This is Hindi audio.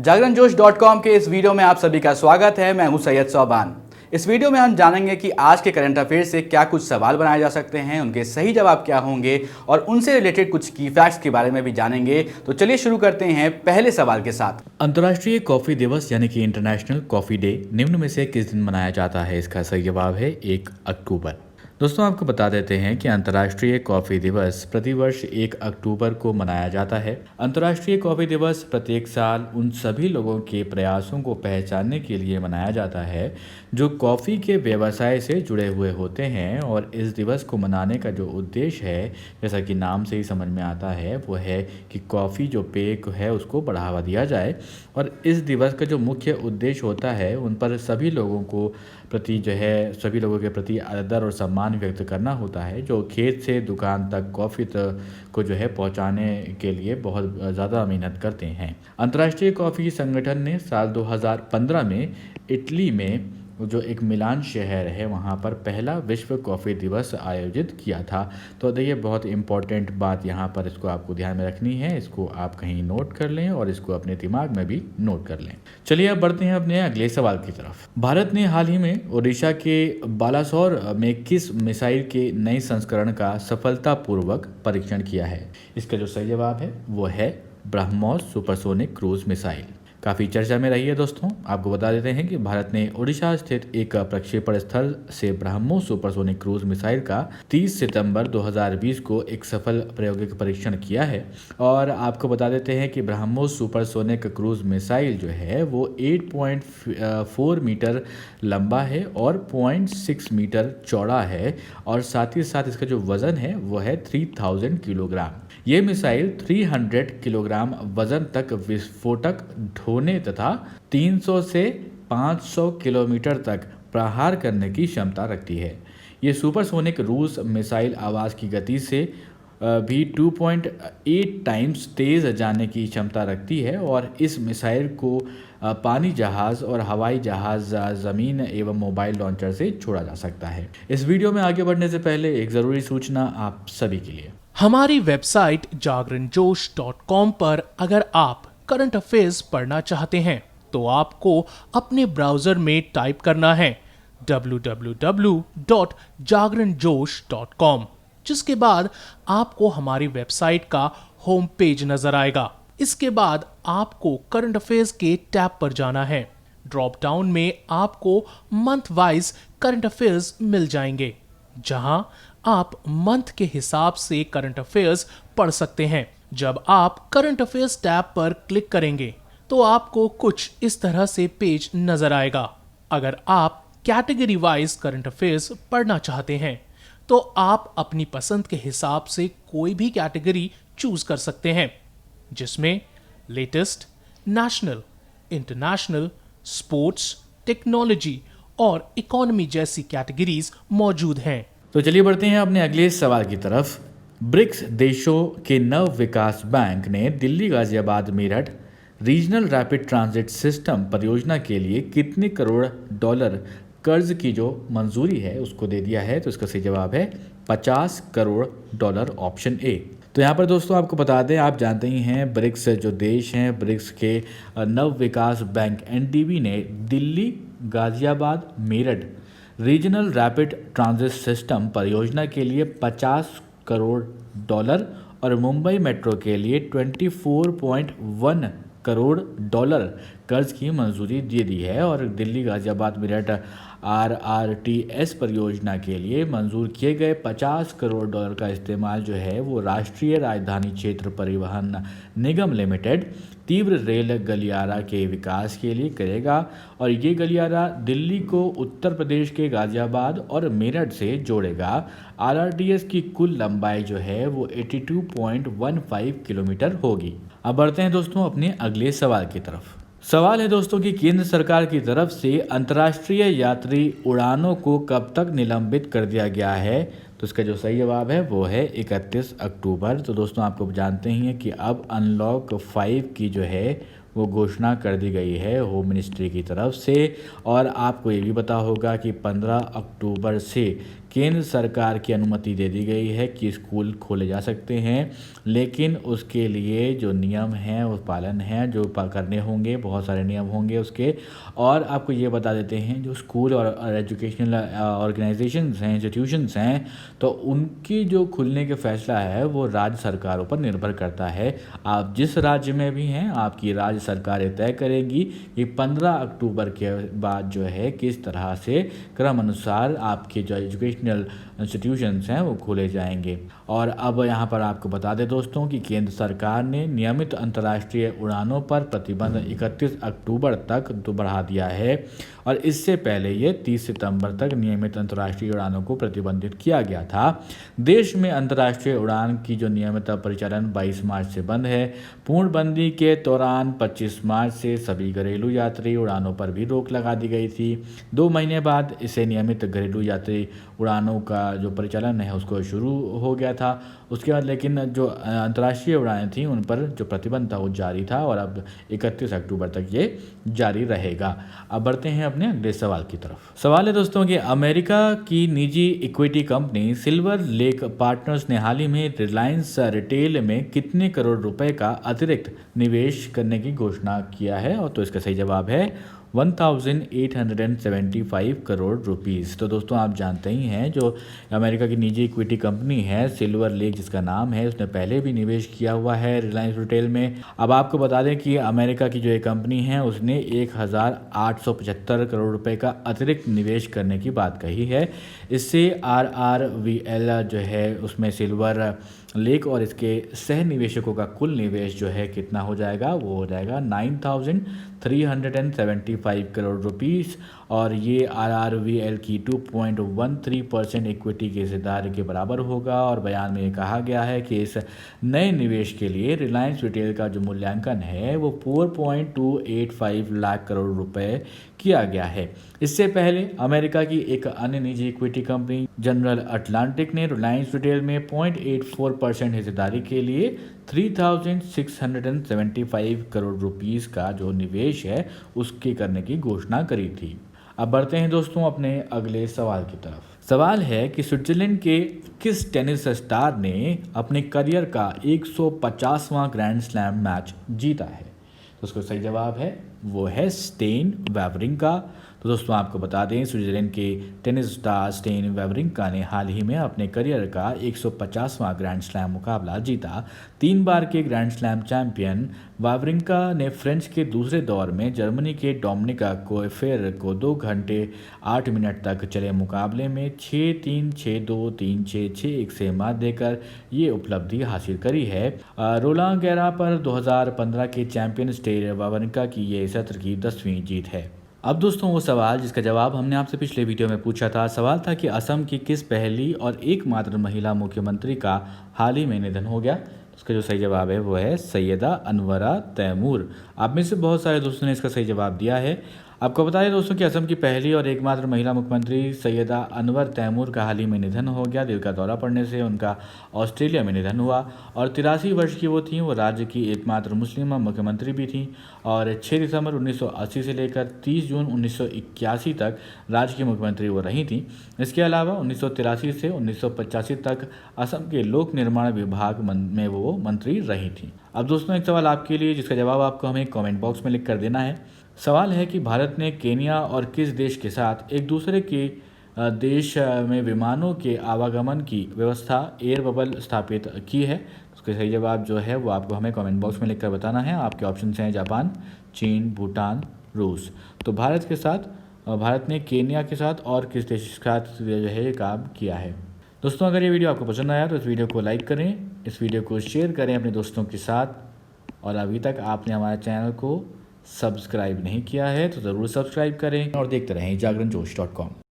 जागरणजोश.com के इस वीडियो में आप सभी का स्वागत है। मैं हूं सैयद सोबान। इस वीडियो में हम जानेंगे कि आज के करंट अफेयर से क्या कुछ सवाल बनाए जा सकते हैं, उनके सही जवाब क्या होंगे और उनसे रिलेटेड कुछ की फैक्ट्स के बारे में भी जानेंगे। तो चलिए शुरू करते हैं पहले सवाल के साथ। अंतर्राष्ट्रीय कॉफी दिवस यानी कि इंटरनेशनल कॉफी डे निम्न में से किस दिन मनाया जाता है? इसका सही जवाब है 1 अक्टूबर। दोस्तों आपको बता देते हैं कि अंतर्राष्ट्रीय कॉफी दिवस प्रतिवर्ष 1 अक्टूबर को मनाया जाता है। अंतर्राष्ट्रीय कॉफी दिवस प्रत्येक साल उन सभी लोगों के प्रयासों को पहचानने के लिए मनाया जाता है जो कॉफ़ी के व्यवसाय से जुड़े हुए होते हैं। और इस दिवस को मनाने का जो उद्देश्य है, जैसा कि नाम से ही समझ में आता है, वो है कि कॉफ़ी जो पेय है उसको बढ़ावा दिया जाए। और इस दिवस का जो मुख्य उद्देश्य होता है उन पर सभी लोगों के प्रति आदर और सम्मान व्यक्त करना होता है, जो खेत से दुकान तक कॉफ़ी को पहुंचाने के लिए बहुत ज़्यादा मेहनत करते हैं। अंतर्राष्ट्रीय कॉफ़ी संगठन ने साल 2015 में इटली में जो एक मिलान शहर है वहाँ पर पहला विश्व कॉफ़ी दिवस आयोजित किया था। तो देखिए बहुत इम्पॉर्टेंट बात यहाँ पर इसको आपको ध्यान में रखनी है, इसको आप कहीं नोट कर लें और इसको अपने दिमाग में भी नोट कर लें। चलिए अब बढ़ते हैं अपने अगले सवाल की तरफ। भारत ने हाल ही में ओडिशा के बालासोर में किस मिसाइल के नए संस्करण का सफलतापूर्वक परीक्षण किया है? इसका जो सही जवाब है वो है ब्रह्मोस सुपरसोनिक क्रूज मिसाइल। काफ़ी चर्चा में रही है दोस्तों। आपको बता देते हैं कि भारत ने ओडिशा स्थित एक प्रक्षेपण स्थल से ब्रह्मोस सुपरसोनिक क्रूज मिसाइल का 30 सितंबर 2020 को एक सफल प्रायोगिक परीक्षण किया है। और आपको बता देते हैं कि ब्रह्मोस सुपरसोनिक क्रूज मिसाइल जो है वो 8.4 मीटर लंबा है और 0.6 मीटर चौड़ा है। और साथ ही साथ इसका जो वज़न है वो है 3000 किलोग्राम। ये मिसाइल 300 किलोग्राम वजन तक विस्फोटक ढोने तथा 300 से 500 किलोमीटर तक प्रहार करने की क्षमता रखती है। ये सुपरसोनिक रूस मिसाइल आवाज़ की गति से भी 2.8 टाइम्स तेज़ जाने की क्षमता रखती है। और इस मिसाइल को पानी जहाज़ और हवाई जहाज़, ज़मीन एवं मोबाइल लॉन्चर से छोड़ा जा सकता है। इस वीडियो में आगे बढ़ने से पहले एक ज़रूरी सूचना आप सभी के लिए। हमारी वेबसाइट जागरणजोश.com पर अगर आप करंट अफेयर्स पढ़ना चाहते हैं तो आपको अपने ब्राउजर में टाइप करना है www.jagranjosh.com, जिसके बाद आपको हमारी वेबसाइट का होम पेज नजर आएगा। इसके बाद आपको करंट अफेयर्स के टैब पर जाना है। ड्रॉप डाउन में आपको मंथ वाइज करंट अफेयर्स मिल जाएंगे, जहां आप मंथ के हिसाब से करंट अफेयर्स पढ़ सकते हैं। जब आप करंट अफेयर्स टैब पर क्लिक करेंगे तो आपको कुछ इस तरह से पेज नजर आएगा। अगर आप कैटेगरी वाइज करंट अफेयर्स पढ़ना चाहते हैं तो आप अपनी पसंद के हिसाब से कोई भी कैटेगरी चूज कर सकते हैं, जिसमें latest, national, international, sports, technology और इकोनॉमी जैसी कैटेगरीज मौजूद हैं। तो चलिए बढ़ते हैं अपने अगले सवाल की तरफ। ब्रिक्स देशों के नव विकास बैंक ने Delhi Ghaziabad Meerut regional rapid transit system परियोजना के लिए कितने करोड़ डॉलर कर्ज की जो मंजूरी है उसको दे दिया है? तो इसका सही जवाब है 50 करोड़ डॉलर, ऑप्शन ए। तो यहाँ पर दोस्तों आपको बता दें, आप जानते ही हैं ब्रिक्स जो देश हैं, ब्रिक्स के नव विकास बैंक एनडीबी ने Delhi Ghaziabad Meerut regional rapid transit system परियोजना के लिए 50 करोड़ डॉलर और मुंबई मेट्रो के लिए 24.1 करोड़ डॉलर कर्ज की मंजूरी दे दी है। और दिल्ली गाजियाबाद मेरठ आरआरटीएस परियोजना के लिए मंजूर किए गए 50 करोड़ डॉलर का इस्तेमाल जो है वो राष्ट्रीय राजधानी क्षेत्र परिवहन निगम लिमिटेड तीव्र रेल गलियारा के विकास के लिए करेगा। और ये गलियारा दिल्ली को उत्तर प्रदेश के गाजियाबाद और मेरठ से जोड़ेगा। आरआरटीएस की कुल लंबाई जो है वो 82.15 किलोमीटर होगी। अब बढ़ते हैं दोस्तों अपने अगले सवाल की तरफ। सवाल है दोस्तों कि केंद्र सरकार की तरफ से अंतर्राष्ट्रीय यात्री उड़ानों को कब तक निलंबित कर दिया गया है? तो इसका जो सही जवाब है वो है 31 अक्टूबर। तो दोस्तों आपको जानते ही हैं कि अब अनलॉक 5 की जो है वो घोषणा कर दी गई है होम मिनिस्ट्री की तरफ से। और आपको ये भी पता होगा कि 15 अक्टूबर से केंद्र सरकार की अनुमति दे दी गई है कि स्कूल खोले जा सकते हैं, लेकिन उसके लिए जो नियम हैं उस पालन है जो करने होंगे, बहुत सारे नियम होंगे उसके। और आपको ये बता देते हैं जो स्कूल और एजुकेशनल ऑर्गेनाइजेशंस हैं, इंस्टीट्यूशंस हैं, तो उनकी जो खुलने के फैसला है वो राज्य सरकारों पर निर्भर करता है। आप जिस राज्य में भी हैं, आपकी राज्य सरकार तय करेगी कि 15 अक्टूबर के बाद जो है किस तरह से क्रम अनुसार आपके जो एजुकेशनल इंस्टीट्यूशंस हैं वो खोले जाएंगे। और अब यहाँ पर आपको बता दें दोस्तों कि केंद्र सरकार ने नियमित अंतर्राष्ट्रीय उड़ानों पर प्रतिबंध 31 अक्टूबर तक बढ़ा दिया है, और इससे पहले ये 30 सितंबर तक नियमित अंतर्राष्ट्रीय उड़ानों को प्रतिबंधित किया गया था। देश में अंतर्राष्ट्रीय उड़ान की जो नियमित परिचालन 22 मार्च से बंद है। पूर्णबंदी के दौरान 25 मार्च से सभी घरेलू यात्री उड़ानों पर भी रोक लगा दी गई थी। 2 महीने बाद इसे नियमित घरेलू यात्री उड़ानों का जो परिचालन है उसको शुरू हो गया था। उसके बाद लेकिन जो अंतर्राष्ट्रीय उड़ानें थी उन पर जो प्रतिबंध था वो जारी था, और अब 31 अक्टूबर तक ये जारी रहेगा। अब बढ़ते हैं अपने अगले सवाल की तरफ। सवाल है दोस्तों कि अमेरिका की निजी equity company silver lake partners ने हाल ही में रिलायंस रिटेल में कितने करोड़ रुपए का अतिरिक्त निवेश करने की घोषणा किया है, और तो इसका सही जवाब है 1875 करोड़ रुपीज़। तो दोस्तों आप जानते ही हैं जो अमेरिका की निजी इक्विटी कंपनी है सिल्वर लेक जिसका नाम है, उसने पहले भी निवेश किया हुआ है रिलायंस रिटेल में। अब आपको बता दें कि अमेरिका की जो ये कंपनी है उसने 1875 करोड़ रुपए का अतिरिक्त निवेश करने की बात कही है। इससे RRVL जो है उसमें सिल्वर लेक और इसके सह निवेशकों का कुल निवेश जो है कितना हो जाएगा, वो हो जाएगा 9375 करोड़ रुपीस, और ये RRVL की 2.13% इक्विटी की हिस्सेदारी के बराबर होगा। और बयान में ये कहा गया है कि इस नए निवेश के लिए रिलायंस रिटेल का जो मूल्यांकन है वो 4.285 लाख करोड़ रुपए किया गया है। इससे पहले अमेरिका की एक अन्य निजी इक्विटी कंपनी जनरल अटलांटिक ने रिलायंस रिटेल में 0.84% हिस्सेदारी के लिए 3675 करोड़ रुपीस का जो निवेश है उसके करने की घोषणा करी थी। अब बढ़ते हैं दोस्तों अपने अगले सवाल की तरफ। सवाल है कि स्विट्जरलैंड के किस टेनिस स्टार ने अपने करियर का 150वां ग्रैंड स्लैम मैच जीता है, तो उसका सही जवाब है वो है स्टेन वेवरिंका। तो दोस्तों आपको बता दें स्विट्जरलैंड के टेनिस स्टार स्टेन वेवरिंका ने हाल ही में अपने करियर का 150वां ग्रैंड स्लैम मुकाबला जीता। 3 बार के ग्रैंड स्लैम चैंपियन वेवरिंका ने फ्रेंच के दूसरे दौर में जर्मनी के डोमिनिका कोएफेर को 2 घंटे 8 मिनट तक चले मुकाबले में 6-3, 6-2, 3-6, 6-1 से मात देकर ये उपलब्धि हासिल करी है। रोलांड गैरा पर 2015 के चैंपियन स्टेन वेवरिंका की ये सत्र की 10वीं जीत है। अब दोस्तों वो सवाल जिसका जवाब हमने आपसे पिछले वीडियो में पूछा था। सवाल था कि असम की किस पहली और एकमात्र महिला मुख्यमंत्री का हाल ही में निधन हो गया। उसका जो सही जवाब है वो है सैयदा अनवरा तैमूर। आप में से बहुत सारे दोस्तों ने इसका सही जवाब दिया है। आपको बता दें दोस्तों कि असम की पहली और एकमात्र महिला मुख्यमंत्री सैयदा अनवर तैमूर का हाल ही में निधन हो गया। दिल का दौरा पड़ने से उनका ऑस्ट्रेलिया में निधन हुआ, और 83 वर्ष की वो थी। वो राज्य की एकमात्र मुस्लिम मुख्यमंत्री भी थी, और 6 दिसंबर 1980 से लेकर 30 जून 1981 तक राज्य की मुख्यमंत्री वो रही थी। इसके अलावा 1983 से 1985 तक असम के लोक निर्माण विभाग में वो मंत्री रही थी। अब दोस्तों एक सवाल आपके लिए जिसका जवाब आपको हमें कमेंट बॉक्स में लिख कर देना है। सवाल है कि भारत ने केन्या और किस देश के साथ एक दूसरे के देश में विमानों के आवागमन की व्यवस्था एयर बबल स्थापित की है। उसका सही जवाब जो है वो आपको हमें कमेंट बॉक्स में लिखकर बताना है। आपके ऑप्शन हैं जापान, चीन, भूटान, रूस। तो भारत ने केन्या के साथ और किस देश के साथ जो है ये काम किया है। दोस्तों अगर ये वीडियो आपको पसंद आया तो इस वीडियो को लाइक करें, इस वीडियो को शेयर करें अपने दोस्तों के साथ, और अभी तक आपने हमारे चैनल को सब्सक्राइब नहीं किया है तो ज़रूर सब्सक्राइब करें और देखते रहें जागरणजोश.com।